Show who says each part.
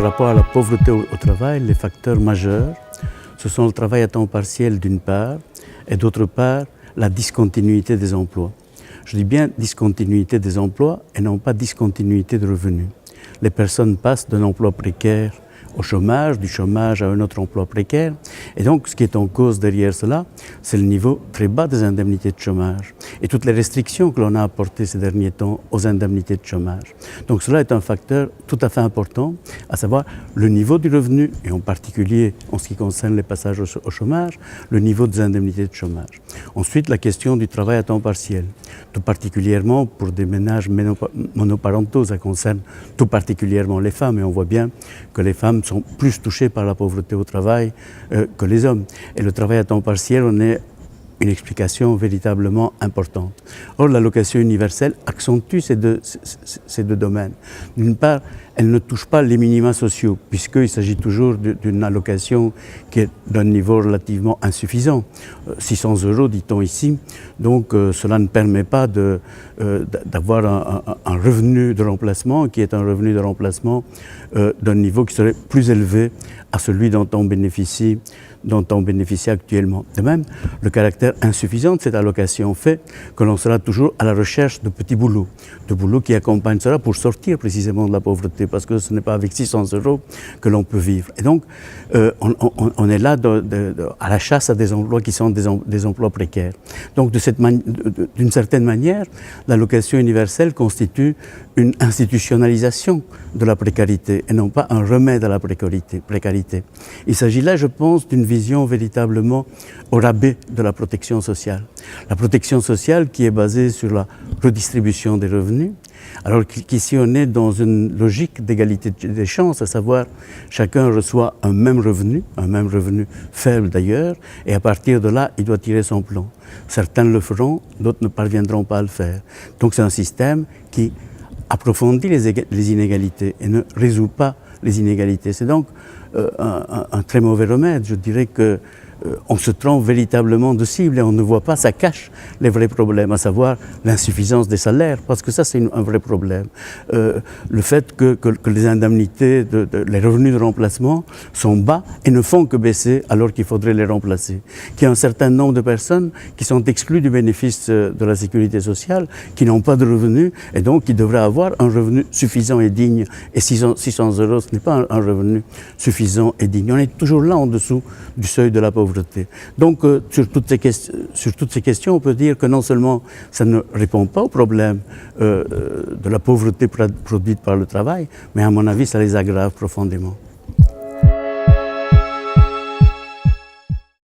Speaker 1: Par rapport à la pauvreté au travail, les facteurs majeurs, ce sont le travail à temps partiel d'une part, et d'autre part, la discontinuité des emplois. Je dis bien discontinuité des emplois et non pas discontinuité de revenus. Les personnes passent d'un emploi précaire au chômage, du chômage à un autre emploi précaire. Et donc, ce qui est en cause derrière cela, c'est le niveau très bas des indemnités de chômage et toutes les restrictions que l'on a apportées ces derniers temps aux indemnités de chômage. Donc, cela est un facteur tout à fait important, à savoir le niveau du revenu, et en particulier en ce qui concerne les passages au chômage, le niveau des indemnités de chômage. Ensuite, la question du travail à temps partiel, tout particulièrement pour des ménages monoparentaux, ça concerne tout particulièrement les femmes, et on voit bien que les femmes sont plus touchés par la pauvreté au travail que les hommes. Et le travail à temps partiel en est une explication véritablement importante. Or, l'allocation universelle accentue ces deux domaines. D'une part, elle ne touche pas les minima sociaux, puisqu'il s'agit toujours d'une allocation qui est d'un niveau relativement insuffisant. 600 €, dit-on ici. Donc, cela ne permet pas d'avoir un revenu de remplacement qui est un revenu de remplacement d'un niveau qui serait plus élevé à celui dont on bénéficie actuellement. De même, le caractère insuffisant de cette allocation fait que l'on sera toujours à la recherche de petits boulots, de boulots qui accompagnent cela pour sortir précisément de la pauvreté, parce que ce n'est pas avec 600 € que l'on peut vivre. Et donc, on est là à la chasse à des emplois qui sont des emplois précaires. Donc, d'une certaine manière, l'allocation universelle constitue une institutionnalisation de la précarité et non pas un remède à la précarité. Il s'agit là, je pense, d'une vision véritablement au rabais de la protection sociale. La protection sociale qui est basée sur la redistribution des revenus, alors qu'ici on est dans une logique d'égalité des chances, à savoir chacun reçoit un même revenu faible d'ailleurs, et à partir de là, il doit tirer son plan. Certains le feront, d'autres ne parviendront pas à le faire. Donc c'est un système qui approfondit les inégalités et ne résout pas les inégalités. C'est donc un très mauvais remède. Je dirais que on se trompe véritablement de cible et on ne voit pas, ça cache les vrais problèmes, à savoir l'insuffisance des salaires, parce que ça c'est un vrai problème. Le fait que les indemnités, les revenus de remplacement sont bas et ne font que baisser alors qu'il faudrait les remplacer. Qu'il y a un certain nombre de personnes qui sont exclues du bénéfice de la sécurité sociale, qui n'ont pas de revenus et donc qui devraient avoir un revenu suffisant et digne. Et 600 €, ce n'est pas un revenu suffisant et digne. On est toujours là en dessous du seuil de la pauvreté. Donc, sur toutes ces questions, on peut dire que non seulement ça ne répond pas au problème de la pauvreté produite par le travail, mais à mon avis, ça les aggrave profondément.